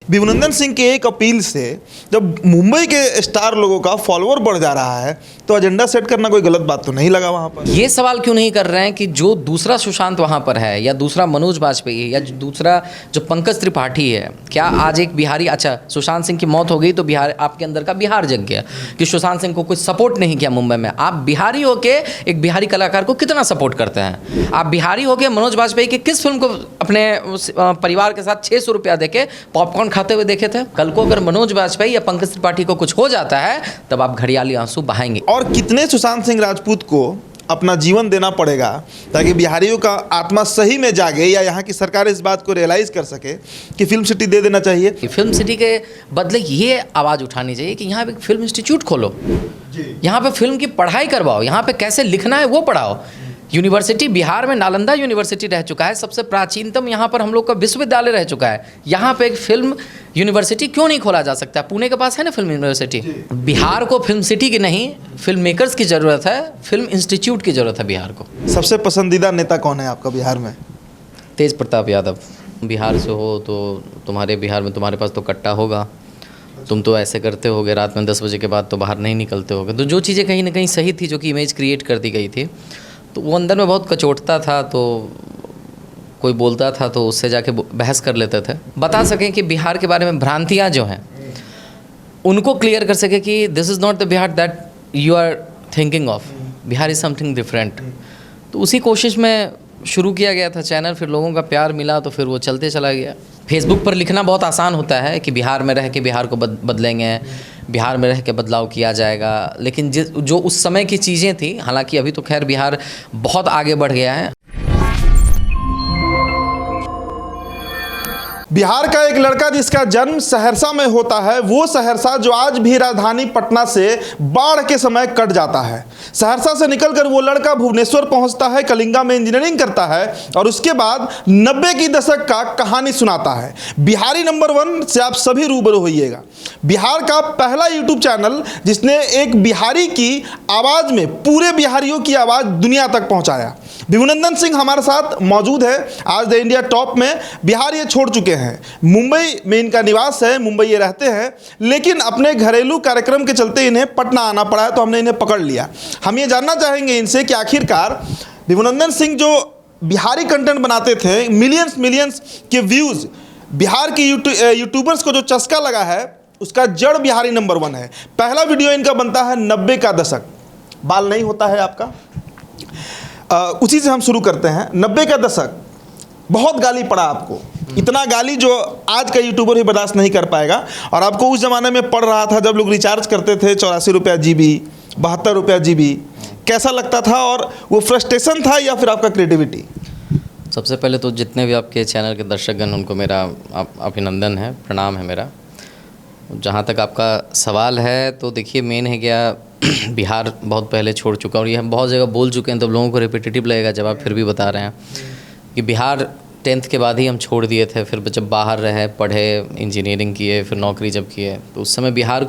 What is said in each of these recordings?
विभुनंदन सिंह के एक अपील से जब मुंबई के स्टार लोगों का फॉलोअर बढ़ जा रहा है तो एजेंडा सेट करना कोई गलत बात तो नहीं लगा वहाँ पर। ये सवाल क्यों नहीं कर रहे हैं कि जो दूसरा सुशांत वहाँ पर है या दूसरा मनोज बाजपेयी है या दूसरा जो पंकज त्रिपाठी है, क्या आज एक बिहारी, अच्छा सुशांत सिंह की मौत हो गई तो बिहार, आपके अंदर का बिहार जग गया कि सुशांत सिंह को कुछ सपोर्ट नहीं किया मुंबई में। आप बिहारी होके एक बिहारी कलाकार को कितना सपोर्ट करते हैं? आप बिहारी होके मनोज बाजपेयी की किस फिल्म को अपने परिवार के साथ 600 रुपया देके पॉपकॉर्न खाते हुए देखे थे? कल को अगर मनोज बाजपेयी या पंकज त्रिपाठी को कुछ हो जाता है तब आप घड़ियाली आंसू बहाएंगे। और कितने सुशांत सिंह राजपूत को अपना जीवन देना पड़ेगा ताकि बिहारियों का आत्मा सही में जागे या यहाँ की सरकार इस बात को रियलाइज़ कर सके कि फिल्म सिटी दे देना चाहिए। फिल्म सिटी के बदले ये आवाज़ उठानी चाहिए कि यहाँ पे फिल्म इंस्टीट्यूट खोलो, यहाँ पे फिल्म की पढ़ाई करवाओ, यहाँ पे कैसे लिखना है वो पढ़ाओ। यूनिवर्सिटी बिहार में नालंदा यूनिवर्सिटी रह चुका है, सबसे प्राचीनतम यहाँ पर हम लोग का विश्वविद्यालय रह चुका है। यहाँ पे एक फिल्म यूनिवर्सिटी क्यों नहीं खोला जा सकता? पुणे के पास है ना फिल्म यूनिवर्सिटी। बिहार को फिल्म सिटी की नहीं, फिल्म मेकर्स की ज़रूरत है, फिल्म इंस्टीट्यूट की ज़रूरत है बिहार को। सबसे पसंदीदा नेता कौन है आपका बिहार में? तेज प्रताप यादव। बिहार से हो तो तुम्हारे बिहार में तुम्हारे पास तो कट्टा होगा, तुम तो ऐसे करते होगे, रात में 10 बजे के बाद तो बाहर नहीं निकलते होगे। तो जो चीज़ें कहीं ना कहीं सही थी, जो कि इमेज क्रिएट कर दी गई थी, तो वो अंदर में बहुत कचोटता था। तो कोई बोलता था तो उससे जाके बहस कर लेते थे, बता सकें कि बिहार के बारे में भ्रांतियाँ जो हैं उनको क्लियर कर सके कि this is not the Bihar that you are thinking of, Bihar is something different. तो उसी कोशिश में शुरू किया गया था चैनल, फिर लोगों का प्यार मिला तो फिर वो चलते चला गया। फेसबुक पर लिखना बहुत आसान होता है कि बिहार में रह के बिहार को बदलेंगे, बिहार में रह के बदलाव किया जाएगा, लेकिन जो उस समय की चीज़ें थी, हालांकि अभी तो खैर बिहार बहुत आगे बढ़ गया है। बिहार का एक लड़का जिसका जन्म सहरसा में होता है, वो सहरसा जो आज भी राजधानी पटना से बाढ़ के समय कट जाता है। सहरसा से निकलकर वो लड़का भुवनेश्वर पहुंचता है, कलिंगा में इंजीनियरिंग करता है और उसके बाद 90 की दशक का कहानी सुनाता है। बिहारी नंबर 1 से आप सभी रूबरू होइएगा। बिहार का पहला यूट्यूब चैनल जिसने एक बिहारी की आवाज़ में पूरे बिहारियों की आवाज़ दुनिया तक पहुँचाया। विभुनंदन सिंह हमारे साथ मौजूद है। आज द इंडिया टॉप में बिहार ये छोड़ चुके हैं, मुंबई में इनका निवास है, मुंबई ये रहते हैं, लेकिन अपने घरेलू कार्यक्रम के चलते इन्हें पटना आना पड़ा है, तो हमने इन्हें पकड़ लिया। हम ये जानना चाहेंगे इनसे कि आखिरकार विभुनंदन सिंह जो बिहारी कंटेंट बनाते थे, मिलियंस के व्यूज़, बिहार की यूट्यूबर्स को जो चस्का लगा है उसका जड़ बिहारी नंबर 1 है। पहला वीडियो इनका बनता है 90 का दशक, बाल नहीं होता है आपका, उसी से हम शुरू करते हैं। 90 का दशक, बहुत गाली पड़ा आपको, इतना गाली जो आज का यूट्यूबर भी बर्दाश्त नहीं कर पाएगा। और आपको उस ज़माने में पड़ रहा था जब लोग रिचार्ज करते थे 84 रुपया GB, 72 रुपया GB। कैसा लगता था और वो फ्रस्ट्रेशन था या फिर आपका क्रिएटिविटी? सबसे पहले तो जितने भी आपके चैनल के दर्शकगण उनको मेरा अभिनंदन है, प्रणाम है मेरा। जहाँ तक आपका सवाल है तो देखिए, मेन है क्या, बिहार बहुत पहले छोड़ चुका और ये हम बहुत जगह बोल चुके हैं, तो लोगों को रिपीटेटिव लगेगा जब आप फिर भी बता रहे हैं कि बिहार 10th के बाद ही हम छोड़ दिए थे। फिर जब बाहर रहे, पढ़े, इंजीनियरिंग किए, फिर नौकरी जब किए, तो उस समय बिहार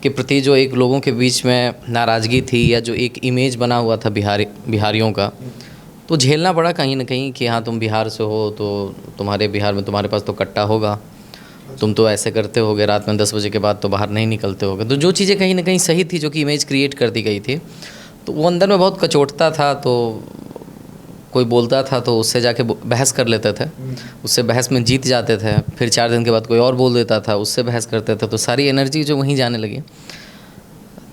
के प्रति जो एक लोगों के बीच में नाराज़गी थी या जो एक इमेज बना हुआ था बिहारियों का, तो झेलना पड़ा कहीं ना कहीं कि हाँ तुम बिहार से हो तो तुम्हारे बिहार में तुम्हारे पास तो कट्टा होगा, तुम तो ऐसे करते होगे, रात में 10 बजे के बाद तो बाहर नहीं निकलते होगे। तो जो चीज़ें कहीं ना कहीं सही थी, जो कि इमेज क्रिएट कर दी गई थी, तो वो अंदर में बहुत कचोटता था। तो कोई बोलता था तो उससे जाके बहस कर लेते थे, उससे बहस में जीत जाते थे, फिर 4 दिन के बाद कोई और बोल देता था, उससे बहस करते थे, तो सारी एनर्जी जो वहीं जाने लगी।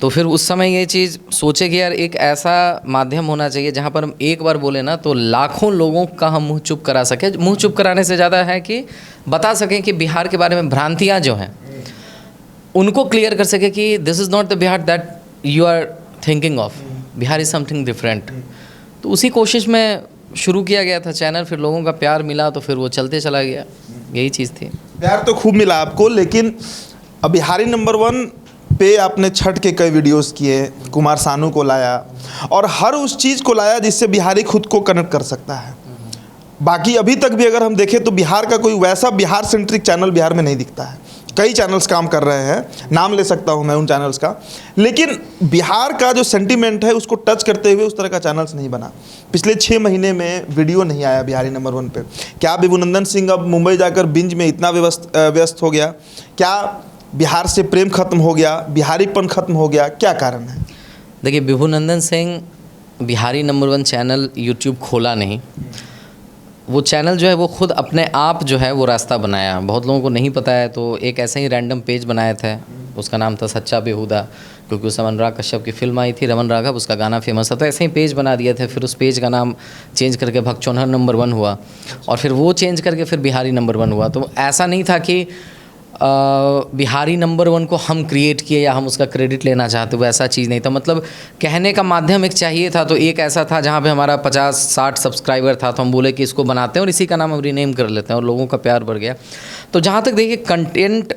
तो फिर उस समय ये चीज़ सोचे कि यार एक ऐसा माध्यम होना चाहिए जहाँ पर हम एक बार बोले ना तो लाखों लोगों का हम मुँह चुप करा सकें। मुँह चुप कराने से ज़्यादा है कि बता सकें कि बिहार के बारे में भ्रांतियाँ जो हैं उनको क्लियर कर सके कि this is not the Bihar that you are thinking of, Bihar is something different. तो उसी कोशिश में शुरू किया गया था चैनल, फिर लोगों का प्यार मिला तो फिर वो चलते चला गया। यही चीज़ थी। प्यार तो खूब मिला आपको, लेकिन अब बिहारी नंबर 1 पे आपने छठ के कई वीडियोस किए, कुमार सानू को लाया और हर उस चीज़ को लाया जिससे बिहारी खुद को कनेक्ट कर सकता है। बाकी अभी तक भी अगर हम देखें तो बिहार का कोई वैसा बिहार सेंट्रिक चैनल बिहार में नहीं दिखता है। कई चैनल्स काम कर रहे हैं, नाम ले सकता हूं मैं उन चैनल्स का, लेकिन बिहार का जो सेंटीमेंट है उसको टच करते हुए उस तरह का चैनल्स नहीं बना। पिछले 6 महीने में वीडियो नहीं आया बिहारी नंबर 1 पे। क्या विभुनंदन सिंह अब मुंबई जाकर बिंज में इतना व्यस्त हो गया? क्या बिहार से प्रेम खत्म हो गया, बिहारीपन खत्म हो गया? क्या कारण है? देखिए, Vibhunandan Singh Bihari number 1 channel YouTube खोला नहीं, वो चैनल जो है वो खुद अपने आप जो है वो रास्ता बनाया। बहुत लोगों को नहीं पता है, तो एक ऐसे ही रैंडम पेज बनाया था, उसका नाम था सच्चा बेहुदा, क्योंकि उस समय अनुराग कश्यप की फिल्म आई थी रमन राघव, उसका गाना फेमस था, तो ऐसे ही पेज बना दिए थे। फिर उस पेज का नाम चेंज करके भगचोनहर नंबर 1 हुआ, और फिर वो चेंज करके फिर बिहारी नंबर 1 हुआ। तो ऐसा नहीं था कि बिहारी नंबर 1 को हम क्रिएट किए या हम उसका क्रेडिट लेना चाहते, वो ऐसा चीज़ नहीं था। मतलब कहने का माध्यम एक चाहिए था, तो एक ऐसा था जहाँ पे हमारा 50-60 सब्सक्राइबर था, तो हम बोले कि इसको बनाते हैं और इसी का नाम हम रीनेम कर लेते हैं, और लोगों का प्यार बढ़ गया। तो जहाँ तक देखिए कंटेंट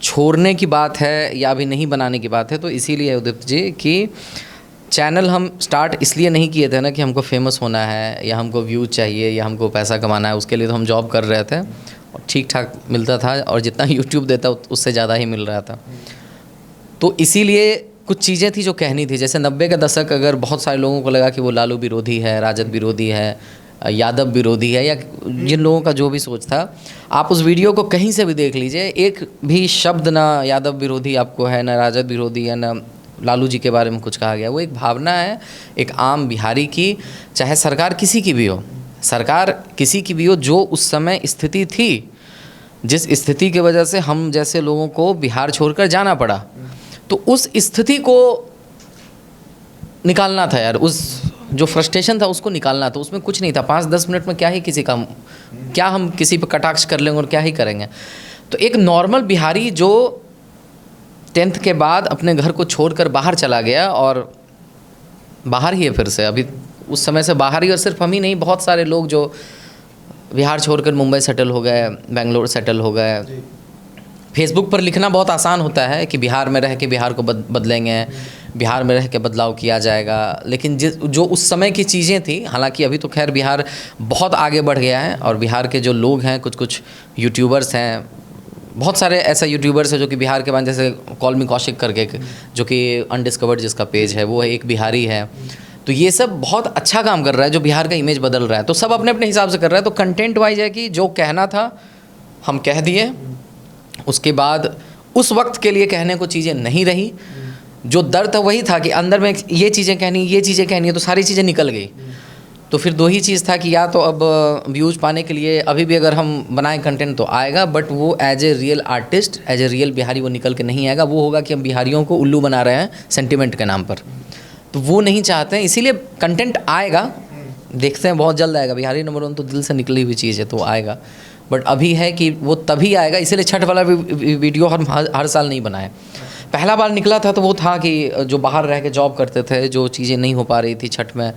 छोड़ने की बात है या अभी नहीं बनाने की बात है, तो इसीलिए उदित जी कि चैनल हम स्टार्ट इसलिए नहीं किए थे ना कि हमको फेमस होना है या हमको व्यूज चाहिए या हमको पैसा कमाना है। उसके लिए तो हम जॉब कर रहे थे और ठीक ठाक मिलता था, और जितना यूट्यूब देता उससे ज़्यादा ही मिल रहा था। तो इसीलिए कुछ चीज़ें थी जो कहनी थी। जैसे 90 का दशक, अगर बहुत सारे लोगों को लगा कि वो लालू विरोधी है, राजद विरोधी है, यादव विरोधी है, या जिन लोगों का जो भी सोच था, आप उस वीडियो को कहीं से भी देख लीजिए, एक भी शब्द ना यादव विरोधी आपको है, ना राजद विरोधी है, ना लालू जी के बारे में कुछ कहा गया। वो एक भावना है एक आम बिहारी की, चाहे सरकार किसी की भी हो, सरकार किसी की भी हो, जो उस समय स्थिति थी, जिस स्थिति की वजह से हम जैसे लोगों को बिहार छोड़कर जाना पड़ा, तो उस स्थिति को निकालना था यार, उस जो फ्रस्ट्रेशन था उसको निकालना था। उसमें कुछ नहीं था, 5-10 मिनट में क्या ही किसी का, क्या हम किसी पे कटाक्ष कर लेंगे और क्या ही करेंगे। तो एक नॉर्मल बिहारी जो 10th के बाद अपने घर को छोड़कर बाहर चला गया, और बाहर ही है फिर से, अभी उस समय से बाहर ही, और सिर्फ हम ही नहीं, बहुत सारे लोग जो बिहार छोड़कर मुंबई सेटल हो गए, बेंगलोर सेटल हो गए। फेसबुक पर लिखना बहुत आसान होता है कि बिहार में रह के बिहार को बदलेंगे, बिहार में रह के बदलाव किया जाएगा, लेकिन जो उस समय की चीज़ें थी, हालांकि अभी तो खैर बिहार बहुत आगे बढ़ गया है, और बिहार के जो लोग हैं, कुछ यूट्यूबर्स हैं, बहुत सारे ऐसा यूट्यूबर्स हैं जो कि बिहार के बाद, जैसे कॉल मी कौशिक करके, जो कि अनडिस्कवर्ड जिसका पेज है, वो एक बिहारी है। तो ये सब बहुत अच्छा काम कर रहा है, जो बिहार का इमेज बदल रहा है। तो सब अपने अपने हिसाब से कर रहा है। तो कंटेंट वाइज है कि जो कहना था हम कह दिए, उसके बाद उस वक्त के लिए कहने को चीज़ें नहीं रही। जो दर्द था वही था कि अंदर में ये चीज़ें कहनी है, तो सारी चीज़ें निकल गई। तो फिर दो ही चीज़ था कि या तो अब व्यूज़ पाने के लिए अभी भी अगर हम बनाएं कंटेंट तो आएगा, बट वो as a real artist, as a real Bihari वो निकल के नहीं आएगा। वो होगा कि हम बिहारियों को उल्लू बना रहे हैं सेंटिमेंट के नाम पर, तो वो नहीं चाहते हैं। इसीलिए कंटेंट आएगा, देखते हैं, बहुत जल्द आएगा। बिहारी नंबर 1 तो दिल से निकली हुई चीज़ है, तो आएगा, बट अभी है कि वो तभी आएगा। इसीलिए छठ वाला वीडियो हर साल नहीं बनाए। पहला बार निकला था तो वो था कि जो बाहर रह के जॉब करते थे, जो चीज़ें नहीं हो पा रही थी छठ में,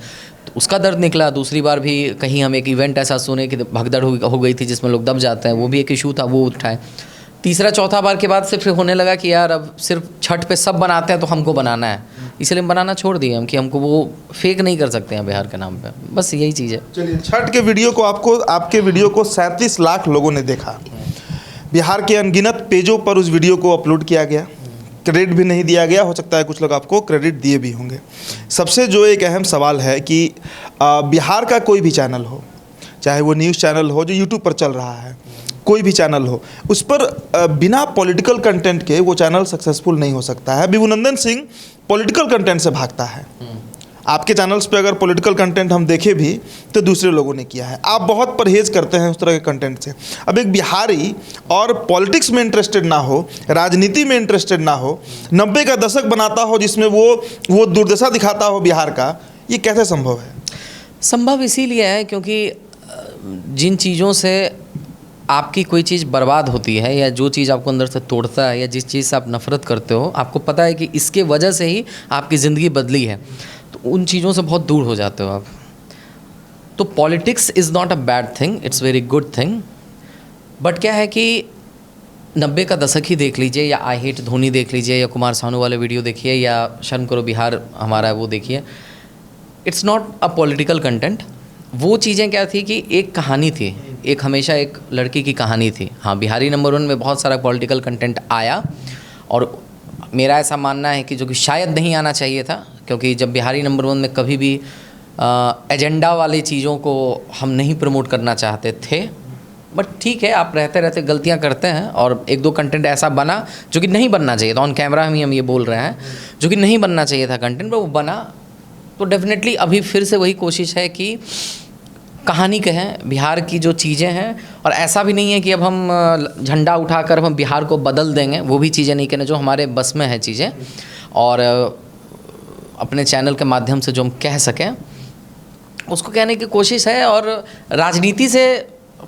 तो उसका दर्द निकला। दूसरी बार भी कहीं हम एक इवेंट ऐसा सुने कि भगदड़ हो गई थी जिसमें लोग दब जाते हैं, वो भी एक इशू था, वो उठाए। तीसरा चौथा बार के बाद से फिर होने लगा कि यार अब सिर्फ छठ पे सब बनाते हैं तो हमको बनाना है, इसलिए हम बनाना छोड़ दिए हम कि हमको वो फेक नहीं कर सकते हैं बिहार के नाम पे। बस यही चीज़ है। चलिए, छठ के वीडियो को आपके वीडियो को 37 लाख लोगों ने देखा। बिहार के अनगिनत पेजों पर उस वीडियो को अपलोड किया गया, क्रेडिट भी नहीं दिया गया। हो सकता है कुछ लोग आपको क्रेडिट दिए भी होंगे। सबसे जो एक अहम सवाल है कि बिहार का कोई भी चैनल हो, चाहे वो न्यूज़ चैनल हो जो यूट्यूब पर चल रहा है, कोई भी चैनल हो, उस पर बिना पॉलिटिकल कंटेंट के वो चैनल सक्सेसफुल नहीं हो सकता है। विभुनंदन सिंह पॉलिटिकल कंटेंट से भागता है। आपके चैनल्स पे अगर पॉलिटिकल कंटेंट हम देखें भी तो दूसरे लोगों ने किया है। आप बहुत परहेज़ करते हैं उस तरह के कंटेंट से। अब एक बिहारी और पॉलिटिक्स में इंटरेस्टेड ना हो, राजनीति में इंटरेस्टेड ना हो, 90 का दशक बनाता हो जिसमें वो दुर्दशा दिखाता हो बिहार का, ये कैसे संभव है? संभव इसीलिए है क्योंकि जिन चीज़ों से आपकी कोई चीज़ बर्बाद होती है, या जो चीज़ आपको अंदर से तोड़ता है, या जिस चीज़ से आप नफ़रत करते हो, आपको पता है कि इसके वजह से ही आपकी ज़िंदगी बदली है, तो उन चीज़ों से बहुत दूर हो जाते हो आप। तो politics is not a bad thing, it's very good thing. But क्या है कि 90 का दशक ही देख लीजिए, या आई हेट धोनी देख लीजिए, या कुमार सानू वाले वीडियो देखिए, या शर्म करो बिहार हमारा है वो देखिए। It's not a political content, वो चीज़ें क्या थी कि एक कहानी थी, एक हमेशा एक लड़की की कहानी थी। हाँ, बिहारी नंबर 1 में बहुत सारा पॉलिटिकल कंटेंट आया और मेरा ऐसा मानना है कि जो कि शायद नहीं आना चाहिए था, क्योंकि जब बिहारी नंबर 1 में कभी भी एजेंडा वाली चीज़ों को हम नहीं प्रमोट करना चाहते थे। बट ठीक है, आप रहते रहते गलतियां करते हैं और एक दो कंटेंट ऐसा बना जो कि नहीं बनना चाहिए था। ऑन कैमरा हम ये बोल रहे हैं, जो कि नहीं बनना चाहिए था कंटेंट, पर वो बना। तो डेफिनेटली अभी फिर से वही कोशिश है कि कहानी कहें बिहार की जो चीज़ें हैं, और ऐसा भी नहीं है कि अब हम झंडा उठाकर हम बिहार को बदल देंगे, वो भी चीज़ें नहीं कहना, जो हमारे बस में है चीज़ें और अपने चैनल के माध्यम से जो हम कह सकें उसको कहने की कोशिश है। और राजनीति से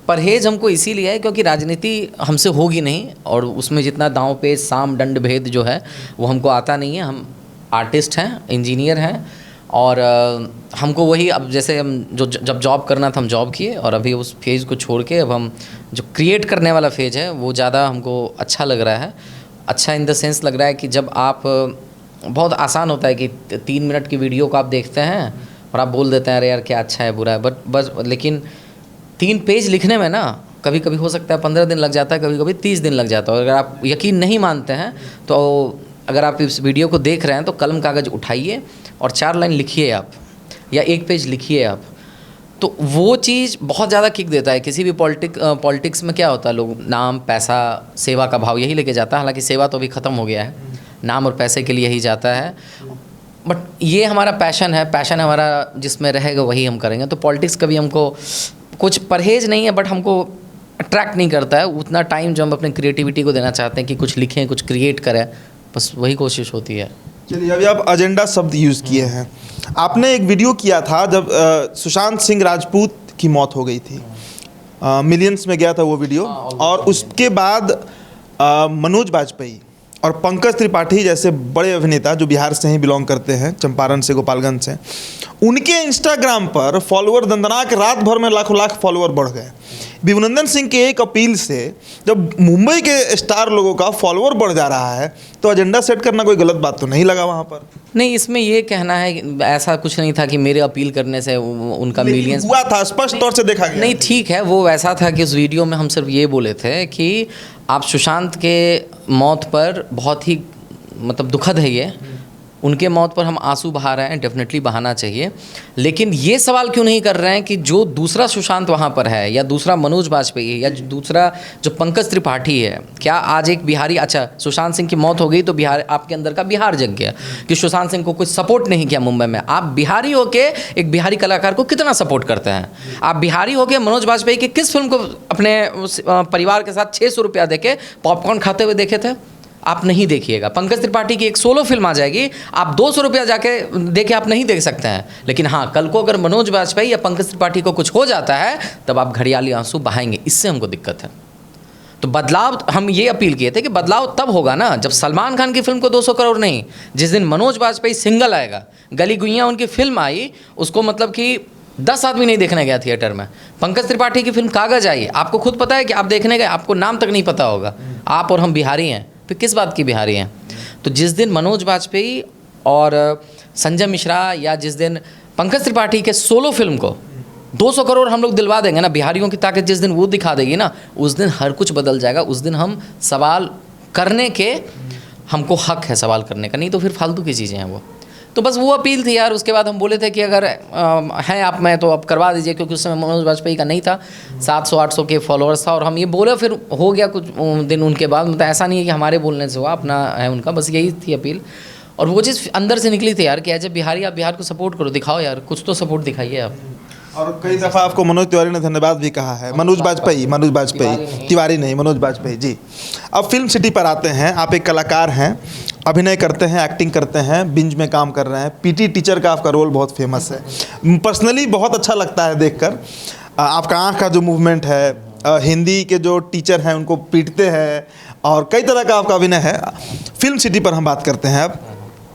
परहेज़ हमको इसीलिए है क्योंकि राजनीति हमसे होगी नहीं, और उसमें जितना दांव पेच साम दंड भेद जो है वो हमको आता नहीं है। हम आर्टिस्ट हैं, इंजीनियर हैं, और हमको वही, अब जैसे हम जब जॉब करना था हम जॉब किए, और अभी उस फेज़ को छोड़ के अब हम जो क्रिएट करने वाला फेज़ है वो ज़्यादा हमको अच्छा लग रहा है। अच्छा इन द सेंस लग रहा है कि जब आप, बहुत आसान होता है कि 3 मिनट की वीडियो को आप देखते हैं और आप बोल देते हैं अरे यार क्या अच्छा है बुरा है, बट बस, लेकिन 3 पेज लिखने में ना कभी कभी हो सकता है 15 दिन लग जाता है, कभी कभी 30 दिन लग जाता है। और अगर आप यकीन नहीं मानते हैं तो अगर आप इस वीडियो को देख रहे हैं तो कलम कागज़ उठाइए और 4 लाइन लिखिए आप, या 1 पेज लिखिए आप। तो वो चीज़ बहुत ज़्यादा किक देता है। किसी भी पॉलिटिक्स में क्या होता है, लोग नाम पैसा सेवा का भाव यही लेके जाता है। हालांकि सेवा तो अभी ख़त्म हो गया है, नाम और पैसे के लिए ही जाता है। बट ये हमारा पैशन है हमारा, जिसमें रहेगा वही हम करेंगे। तो पॉलिटिक्स कभी हमको कुछ परहेज़ नहीं है, बट हमको अट्रैक्ट नहीं करता है उतना टाइम जो हम अपने क्रिएटिविटी को देना चाहते हैं कि कुछ लिखें, कुछ क्रिएट करें, बस वही कोशिश होती है। चलिए, अभी आप एजेंडा शब्द यूज़ किए हैं। आपने एक वीडियो किया था जब सुशांत सिंह राजपूत की मौत हो गई थी, मिलियंस में गया था वो वीडियो, और उसके बाद मनोज बाजपेयी और पंकज त्रिपाठी जैसे बड़े अभिनेता जो बिहार से ही बिलोंग करते हैं, चंपारण से, गोपालगंज से, उनके इंस्टाग्राम पर फॉलोअर दंदनाक रात भर में लाखों लाख फॉलोअर बढ़ गए। विभुनंदन सिंह के एक अपील से जब मुंबई के स्टार लोगों का फॉलोअर बढ़ जा रहा है तो एजेंडा सेट करना कोई गलत बात तो नहीं लगा वहाँ पर? नहीं, इसमें ये कहना है ऐसा कुछ नहीं था कि मेरे अपील करने से उनका मिलियंस हुआ था, स्पष्ट तौर से देखा गया। नहीं, ठीक है, वो वैसा था कि उस वीडियो में हम सिर्फ ये बोले थे कि आप सुशांत के मौत पर बहुत ही मतलब दुखद है ये, उनके मौत पर हम आंसू बहा रहे हैं, डेफिनेटली बहाना चाहिए। लेकिन ये सवाल क्यों नहीं कर रहे हैं कि जो दूसरा सुशांत वहाँ पर है, या दूसरा मनोज बाजपेयी है, या दूसरा जो पंकज त्रिपाठी है, क्या आज एक बिहारी, अच्छा सुशांत सिंह की मौत हो गई तो बिहार, आपके अंदर का बिहार जग गया कि सुशांत सिंह को कुछ सपोर्ट नहीं किया मुंबई में। आप बिहारी होके एक बिहारी कलाकार को कितना सपोर्ट करते हैं? आप बिहारी होके मनोज बाजपेयी की किस फिल्म को अपने परिवार के साथ 600 रुपया देके पॉपकॉर्न खाते हुए देखे थे? आप नहीं देखिएगा। पंकज त्रिपाठी की एक सोलो फिल्म आ जाएगी, आप 200 रुपया जाके देखे आप नहीं देख सकते हैं। लेकिन हाँ, कल को अगर मनोज बाजपेयी या पंकज त्रिपाठी को कुछ हो जाता है तब आप घड़ियाली आंसू बहाएंगे, इससे हमको दिक्कत है। तो बदलाव, हम ये अपील किए थे कि बदलाव तब होगा ना जब सलमान खान की फिल्म को 200 करोड़ नहीं, जिस दिन मनोज बाजपेयी सिंगल आएगा, गली गुइयाँ उनकी फिल्म आई, उसको मतलब कि 10 आदमी नहीं देखने गया थिएटर में। पंकज त्रिपाठी की फिल्म कागज आई, आपको खुद पता है कि आप देखने गए, आपको नाम तक नहीं पता होगा। आप और हम बिहारी हैं, फिर किस बात की बिहारी हैं? तो जिस दिन मनोज बाजपेयी और संजय मिश्रा, या जिस दिन पंकज त्रिपाठी के सोलो फिल्म को 200 करोड़ हम लोग दिलवा देंगे ना, बिहारियों की ताकत जिस दिन वो दिखा देगी ना, उस दिन हर कुछ बदल जाएगा। उस दिन हम सवाल करने के, हमको हक है सवाल करने का, नहीं तो फिर फालतू की चीज़ें हैं वो। तो बस वो अपील थी यार। उसके बाद हम बोले थे कि अगर हैं आप में तो अब करवा दीजिए, क्योंकि उस समय मनोज बाजपेयी का नहीं था, 700-800 के फॉलोअर्स था, और हम ये बोले, फिर हो गया कुछ दिन उनके बाद। मतलब ऐसा नहीं है कि हमारे बोलने से हुआ, अपना है उनका, बस यही थी अपील। और वो चीज़ अंदर से निकली थी यार कि एज ए बिहारी आप बिहार को सपोर्ट करो, दिखाओ यार, कुछ तो सपोर्ट दिखाइए आप। और कई दफ़ा आपको मनोज तिवारी ने धन्यवाद भी कहा है। मनोज बाजपेयी तिवारी नहीं, मनोज बाजपेयी जी। अब फिल्म सिटी पर आते हैं। आप एक कलाकार हैं, अभिनय करते हैं, एक्टिंग करते हैं, बिंज में काम कर रहे हैं, पीटी टीचर का आपका रोल बहुत फेमस है, पर्सनली बहुत अच्छा लगता है देखकर। आपका आँख का जो मूवमेंट है, हिंदी के जो टीचर हैं उनको पीटते हैं, और कई तरह का आपका अभिनय है। फिल्म सिटी पर हम बात करते हैं। अब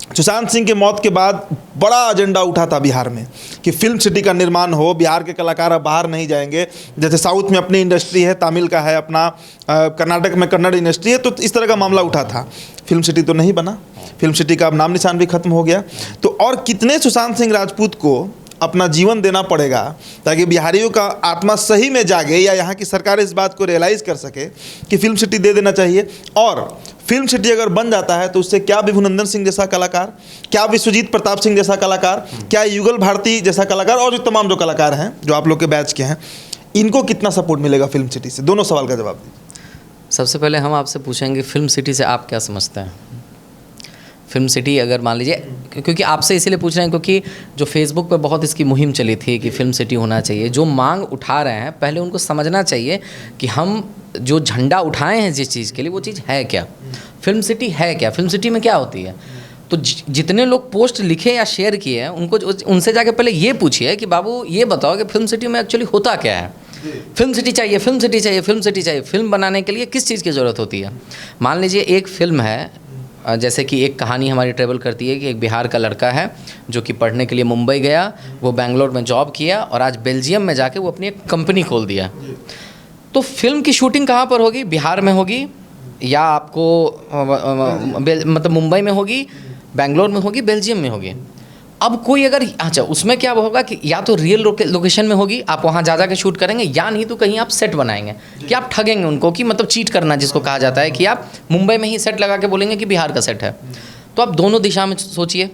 सुशांत सिंह के मौत के बाद बड़ा एजेंडा उठा था बिहार में कि फिल्म सिटी का निर्माण हो, बिहार के कलाकार अब बाहर नहीं जाएंगे। जैसे साउथ में अपनी इंडस्ट्री है, तमिल का है अपना, कर्नाटक में कन्नड़ इंडस्ट्री है, तो इस तरह का मामला उठा था। फिल्म सिटी तो नहीं बना, फिल्म सिटी का अब नाम निशान भी खत्म हो गया। तो और कितने सुशांत सिंह राजपूत को अपना जीवन देना पड़ेगा ताकि बिहारियों का आत्मा सही में जागे, या यहाँ की सरकार इस बात को रियलाइज़ कर सके कि फिल्म सिटी दे देना चाहिए। और फिल्म सिटी अगर बन जाता है तो उससे क्या विभुनंदन सिंह जैसा कलाकार, क्या विश्वजीत प्रताप सिंह जैसा कलाकार, क्या युगल भारती जैसा कलाकार और जो तमाम जो कलाकार हैं जो आप लोग के बैच के हैं, इनको कितना सपोर्ट मिलेगा फिल्म सिटी से? दोनों सवाल का जवाब दीजिए। सबसे पहले हम आपसे पूछेंगे फिल्म सिटी से आप क्या समझते हैं? फिल्म सिटी अगर मान लीजिए, क्योंकि आपसे इसीलिए पूछ रहे हैं क्योंकि जो फेसबुक पे बहुत इसकी मुहिम चली थी कि फिल्म सिटी होना चाहिए, जो मांग उठा रहे हैं पहले उनको समझना चाहिए कि हम जो झंडा उठाए हैं जिस चीज़ के लिए वो चीज़ है क्या, फिल्म सिटी है क्या, फिल्म सिटी में क्या होती है। तो जितने लोग पोस्ट लिखे या शेयर किए हैं उनको उनसे जाके पहले ये पूछिए कि बाबू ये बताओ कि फिल्म सिटी में एक्चुअली होता क्या है। फिल्म सिटी चाहिए, फिल्म सिटी चाहिए, फिल्म सिटी चाहिए। फिल्म बनाने के लिए किस चीज़ की ज़रूरत होती है? मान लीजिए एक फिल्म है, जैसे कि एक कहानी हमारी ट्रेवल करती है कि एक बिहार का लड़का है जो कि पढ़ने के लिए मुंबई गया, वो बेंगलोर में जॉब किया और आज बेल्जियम में जाके वो अपनी एक कंपनी खोल दिया। तो फिल्म की शूटिंग कहाँ पर होगी? बिहार में होगी, या आपको मतलब मुंबई में होगी, बेंगलोर में होगी, बेल्जियम में होगी। अब कोई अगर अच्छा उसमें क्या होगा कि या तो रियल लोकेशन में होगी, आप वहाँ जा के शूट करेंगे, या नहीं तो कहीं आप सेट बनाएंगे कि आप ठगेंगे उनको, कि मतलब चीट करना जिसको कहा जाता है, कि आप मुंबई में ही सेट लगा के बोलेंगे कि बिहार का सेट है। तो आप दोनों दिशा में सोचिए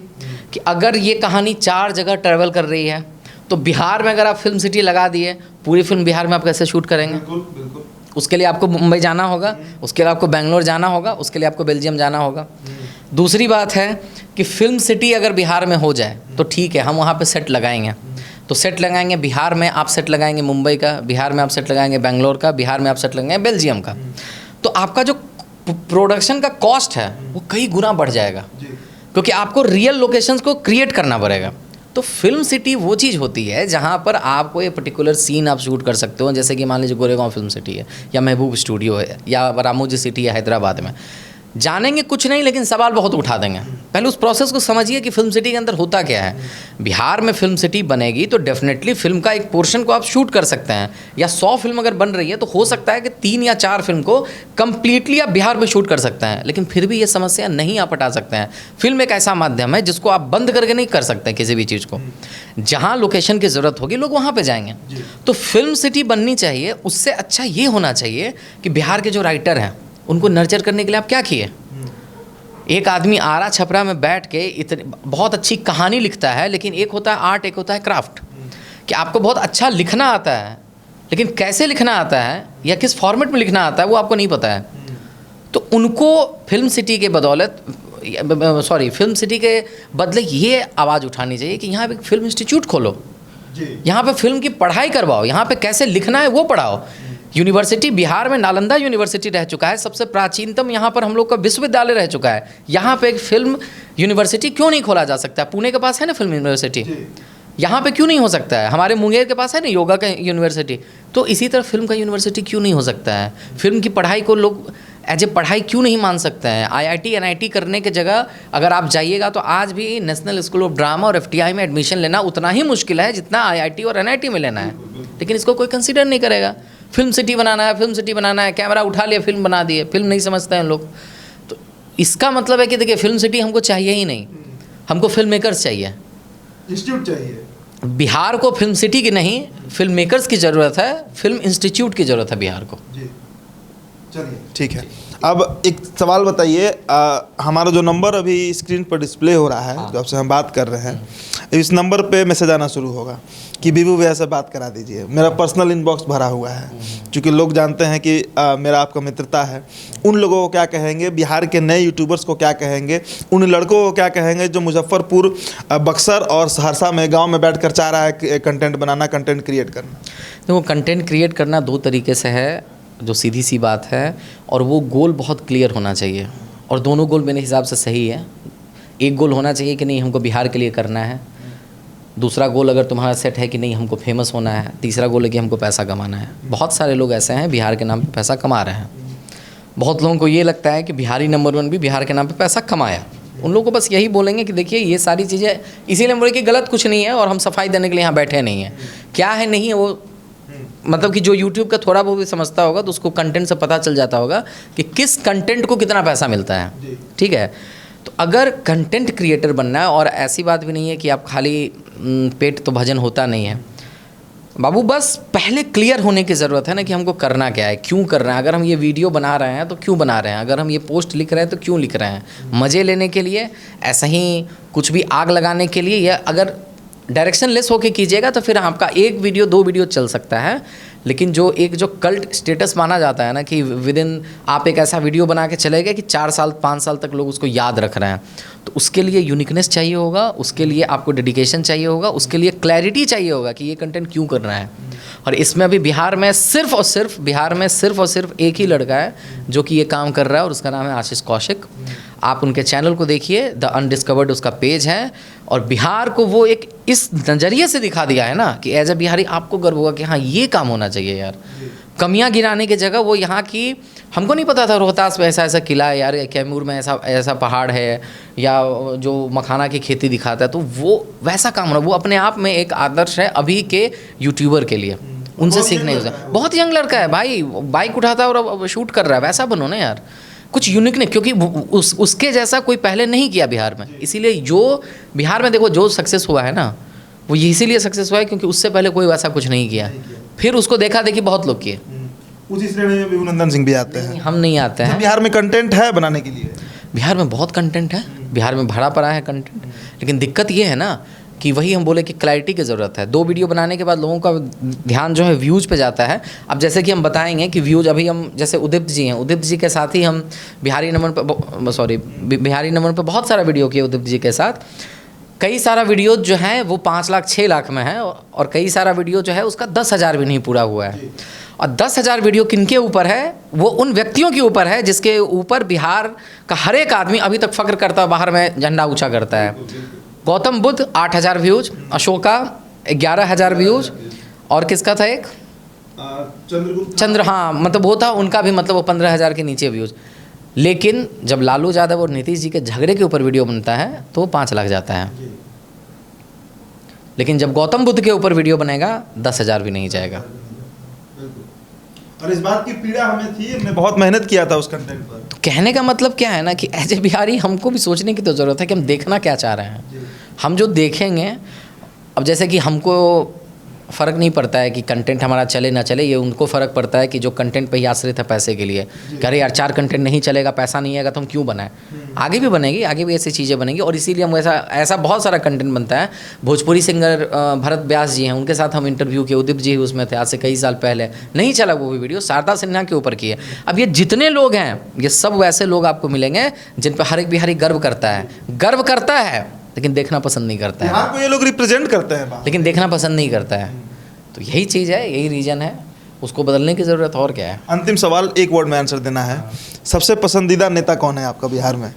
कि अगर ये कहानी 4 जगह ट्रैवल कर रही है तो बिहार में अगर आप फिल्म सिटी लगा दिए, पूरी फिल्म बिहार में आप कैसे शूट करेंगे? बिल्कुल। उसके लिए आपको मुंबई जाना होगा, उसके लिए आपको बेंगलोर जाना होगा, उसके लिए आपको बेल्जियम जाना होगा। दूसरी बात है कि फिल्म सिटी अगर बिहार में हो जाए तो ठीक है, हम वहाँ पे सेट लगाएंगे। तो सेट लगाएंगे बिहार में, आप सेट लगाएंगे मुंबई का, बिहार में आप सेट लगाएंगे बेंगलोर का, बिहार में आप सेट लगाएंगे बेल्जियम का। तो आपका जो प्रोडक्शन का कॉस्ट है वो कई गुना बढ़ जाएगा, क्योंकि आपको रियल लोकेशंस को क्रिएट करना पड़ेगा। तो फिल्म सिटी वो चीज़ होती है जहाँ पर आपको ये पर्टिकुलर सीन आप शूट कर सकते हो, जैसे कि मान लीजिए गोरेगांव फिल्म सिटी है, या महबूब स्टूडियो है, या रामोजी सिटी है हैदराबाद में। जानेंगे कुछ नहीं लेकिन सवाल बहुत उठा देंगे। पहले उस प्रोसेस को समझिए कि फिल्म सिटी के अंदर होता क्या है। बिहार में फिल्म सिटी बनेगी तो डेफिनेटली फिल्म का एक पोर्शन को आप शूट कर सकते हैं, या 100 फिल्म अगर बन रही है तो हो सकता है कि 3 या 4 फिल्म को कंप्लीटली आप बिहार में शूट कर सकते हैं। लेकिन फिर भी ये समस्या नहीं आप हटा सकते हैं। फिल्म एक ऐसा माध्यम है जिसको आप बंद करके नहीं कर सकते किसी भी चीज़ को। जहाँ लोकेशन की ज़रूरत होगी लोग वहाँ पर जाएंगे। तो फिल्म सिटी बननी चाहिए। उससे अच्छा ये होना चाहिए कि बिहार के जो राइटर हैं उनको नर्चर करने के लिए आप क्या किए। एक आदमी आरा छपरा में बैठ के इतनी बहुत अच्छी कहानी लिखता है, लेकिन एक होता है आर्ट, एक होता है क्राफ्ट, कि आपको बहुत अच्छा लिखना आता है लेकिन कैसे लिखना आता है या किस फॉर्मेट में लिखना आता है वो आपको नहीं पता है। तो उनको फिल्म सिटी के बदौलत फिल्म सिटी के बदले ये आवाज़ उठानी चाहिए कि यहाँ पे फिल्म इंस्टीट्यूट खोलो, यहाँ पे फिल्म की पढ़ाई करवाओ, यहाँ पे कैसे लिखना है वो पढ़ाओ। यूनिवर्सिटी बिहार में नालंदा यूनिवर्सिटी रह चुका है, सबसे प्राचीनतम यहाँ पर हम लोग का विश्वविद्यालय रह चुका है। यहाँ पे एक फिल्म यूनिवर्सिटी क्यों नहीं खोला जा सकता? पुणे के पास है ना फिल्म यूनिवर्सिटी, यहाँ पे क्यों नहीं हो सकता है? हमारे मुंगेर के पास है ना योगा का यूनिवर्सिटी। तो इसी तरह फिल्म का यूनिवर्सिटी क्यों नहीं हो सकता है? फिल्म की पढ़ाई को लोग एज ए पढ़ाई क्यों नहीं मान सकते हैं? IIT NIT करने के जगह अगर आप जाइएगा तो आज भी नेशनल स्कूल ऑफ ड्रामा और FTI में एडमिशन लेना उतना ही मुश्किल है जितना IIT और NIT में लेना है। लेकिन इसको कोई कंसिडर नहीं करेगा। फिल्म सिटी बनाना है, फिल्म सिटी बनाना है, कैमरा उठा लिया फिल्म बना दिए, फिल्म नहीं समझते हैं लोग। तो इसका मतलब है कि देखिए फिल्म सिटी हमको चाहिए ही नहीं, हमको फिल्म मेकर्स चाहिए, इंस्टीट्यूट चाहिए। बिहार को फिल्म सिटी की नहीं, फिल्म मेकर्स की ज़रूरत है, फिल्म इंस्टीट्यूट की ज़रूरत है बिहार को। चलिए ठीक है। अब एक सवाल बताइए, हमारा जो नंबर अभी स्क्रीन पर डिस्प्ले हो रहा है, जो आपसे हम बात कर रहे हैं, इस नंबर पे मैसेज आना शुरू होगा कि बीबू भैया से बात करा दीजिए। मेरा पर्सनल इनबॉक्स भरा हुआ है, क्योंकि लोग जानते हैं कि मेरा आपका मित्रता है। उन लोगों को क्या कहेंगे, बिहार के नए यूट्यूबर्स को क्या कहेंगे, उन लड़कों को क्या कहेंगे जो मुजफ्फरपुर, बक्सर और सहरसा में गाँव में बैठ कर चाह रहा है कंटेंट बनाना, कंटेंट क्रिएट करना। देखो कंटेंट क्रिएट करना 2 तरीके से है, जो सीधी सी बात है, और वो गोल बहुत क्लियर होना चाहिए। और दोनों गोल मेरे हिसाब से सही है। एक गोल होना चाहिए कि नहीं हमको बिहार के लिए करना है, दूसरा गोल अगर तुम्हारा सेट है कि नहीं हमको फेमस होना है, तीसरा गोल है कि हमको पैसा कमाना है। बहुत सारे लोग ऐसे हैं बिहार के नाम पे पैसा कमा रहे हैं। बहुत लोगों को ये लगता है कि बिहारी नंबर 1 भी बिहार के नाम पे पैसा कमाया। उन लोगों को बस यही बोलेंगे कि देखिए ये सारी चीज़ें, इसीलिए बोले कि गलत कुछ नहीं है और हम सफाई देने के लिए यहाँ बैठे नहीं हैं। क्या है नहीं है वो, मतलब कि जो YouTube का थोड़ा बहुत भी समझता होगा तो उसको कंटेंट से पता चल जाता होगा कि किस कंटेंट को कितना पैसा मिलता है। ठीक है, तो अगर कंटेंट क्रिएटर बनना है, और ऐसी बात भी नहीं है कि आप खाली पेट तो भजन होता नहीं है बाबू, बस पहले क्लियर होने की ज़रूरत है ना कि हमको करना क्या है, क्यों कर रहे हैं। अगर हम ये वीडियो बना रहे हैं तो क्यों बना रहे हैं, अगर हम ये पोस्ट लिख रहे हैं तो क्यों लिख रहे हैं, मज़े लेने के लिए, ऐसा ही कुछ भी आग लगाने के लिए, या अगर डायरेक्शन लेस होके कीजिएगा तो फिर आपका एक वीडियो 2 वीडियो चल सकता है। लेकिन जो कल्ट स्टेटस माना जाता है ना कि विद इन आप एक ऐसा वीडियो बना के चले गए कि 4 साल 5 साल तक लोग उसको याद रख रहे हैं, तो उसके लिए यूनिकनेस चाहिए होगा, उसके लिए आपको डेडिकेशन चाहिए होगा, उसके लिए क्लैरिटी चाहिए होगा कि ये कंटेंट क्यों कर रहा है। और इसमें अभी बिहार में सिर्फ और सिर्फ एक ही लड़का है जो कि ये काम कर रहा है, और उसका नाम है आशीष कौशिक। आप उनके चैनल को देखिए, द अनडिस्कवर्ड उसका पेज है, और बिहार को वो एक इस नज़रिए से दिखा दिया है ना कि एज ए बिहारी आपको गर्व होगा कि हाँ ये काम होना चाहिए यार। कमियां गिराने की जगह वो यहाँ की, हमको नहीं पता था रोहतास में ऐसा किला है यार, कैमूर में ऐसा पहाड़ है, या जो मखाना की खेती दिखाता है, तो वो वैसा काम हो रहा है। वो अपने आप में एक आदर्श है अभी के यूट्यूबर के लिए, उनसे सीखने का। बहुत यंग लड़का है भाई, बाइक उठाता है और अब शूट कर रहा है। वैसा बनो ना यार, कुछ यूनिक नहीं, क्योंकि उसके जैसा कोई पहले नहीं किया बिहार में। इसीलिए जो बिहार में देखो जो सक्सेस हुआ है ना, वो इसीलिए सक्सेस हुआ है क्योंकि उससे पहले कोई वैसा कुछ नहीं किया। फिर उसको देखा देखी बहुत लोग किए। उसी श्रेणी में विभुनंदन सिंह भी आते हैं। हम नहीं आते हैं। बिहार में कंटेंट है बनाने के लिए, बिहार में बहुत कंटेंट है, बिहार में भरा पड़ा है कंटेंट। लेकिन दिक्कत ये है ना कि वही हम बोले कि क्लैरिटी की ज़रूरत है। 2 वीडियो बनाने के बाद लोगों का ध्यान जो है व्यूज़ पे जाता है। अब जैसे कि हम बताएंगे कि व्यूज़, अभी हम जैसे उदित जी हैं, उदित जी के साथ ही हम बिहारी नंबर पे बहुत सारा वीडियो किए उदित जी के साथ। कई सारा वीडियो जो है वो 5 लाख 6 लाख में है, और कई सारा वीडियो जो है उसका 10,000 भी नहीं पूरा हुआ है। और 10,000 वीडियो किनके ऊपर है, वो उन व्यक्तियों के ऊपर है जिसके ऊपर बिहार का हर एक आदमी अभी तक फ़ख्र करता है, बाहर में झंडा ऊँचा करता है। गौतम बुद्ध 8,000 व्यूज़, अशोका 11,000 व्यूज़, और किसका था एक चंद्र, हाँ मतलब वो था, उनका भी मतलब वो 15,000 के नीचे व्यूज़। लेकिन जब लालू यादव और नीतीश जी के झगड़े के ऊपर वीडियो बनता है तो 5 लाख जाता है। लेकिन जब गौतम बुद्ध के ऊपर वीडियो बनेगा 10,000 भी नहीं जाएगा। और इस बात की पीड़ा हमें थी, हमने बहुत मेहनत किया था उस कंटेंट पर। तो कहने का मतलब क्या है ना कि एज ए बिहारी हमको भी सोचने की तो ज़रूरत है कि हम देखना क्या चाह रहे हैं। हम जो देखेंगे, अब जैसे कि हमको फ़र्क नहीं पड़ता है कि कंटेंट हमारा चले ना चले, ये उनको फ़र्क पड़ता है कि जो कंटेंट पे ही आश्रित है पैसे के लिए, कि अरे यार 4 कंटेंट नहीं चलेगा, पैसा नहीं आएगा तो हम क्यों बनाएं। आगे भी बनेगी, आगे भी ऐसी चीज़ें बनेंगी, और इसीलिए हम ऐसा बहुत सारा कंटेंट बनता है। भोजपुरी सिंगर भरत व्यास जी हैं, उनके साथ हम इंटरव्यू किए, उदित जी उसमें थे, आज से कई साल पहले नहीं चला वो भी वीडियो। शारदा सिन्हा के ऊपर किए। अब ये जितने लोग हैं ये सब वैसे लोग आपको मिलेंगे जिन पर हर एक बिहारी गर्व करता है, लेकिन देखना पसंद नहीं करता है। बिहार को ये लोग रिप्रेजेंट करते हैं, लेकिन देखना पसंद नहीं करता है। तो यही चीज़ है, यही रीज़न है, उसको बदलने की ज़रूरत और क्या है। अंतिम सवाल, एक वर्ड में आंसर देना है। सबसे पसंदीदा नेता कौन है आपका बिहार में?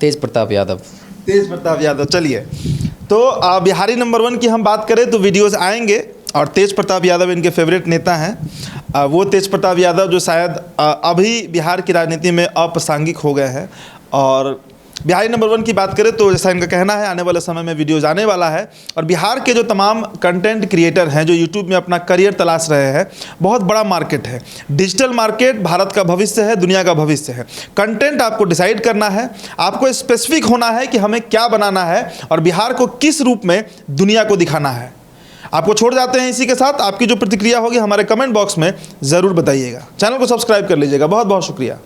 तेज प्रताप यादव। तेज प्रताप यादव। चलिए, तो बिहारी नंबर 1 की हम बात करें तो वीडियोस आएंगे, और तेज प्रताप यादव इनके फेवरेट नेता हैं। वो तेज प्रताप यादव जो शायद अभी बिहार की राजनीति में अप्रासंगिक हो गए हैं। और बिहारी नंबर 1 की बात करें तो जैसा इनका कहना है, आने वाले समय में वीडियोज़ आने वाला है, और बिहार के जो तमाम कंटेंट क्रिएटर हैं जो यूट्यूब में अपना करियर तलाश रहे हैं, बहुत बड़ा मार्केट है, डिजिटल मार्केट भारत का भविष्य है, दुनिया का भविष्य है। कंटेंट आपको डिसाइड करना है, आपको स्पेसिफिक होना है कि हमें क्या बनाना है और बिहार को किस रूप में दुनिया को दिखाना है। आपको छोड़ जाते हैं इसी के साथ। आपकी जो प्रतिक्रिया होगी हमारे कमेंट बॉक्स में ज़रूर बताइएगा। चैनल को सब्सक्राइब कर लीजिएगा। बहुत बहुत शुक्रिया।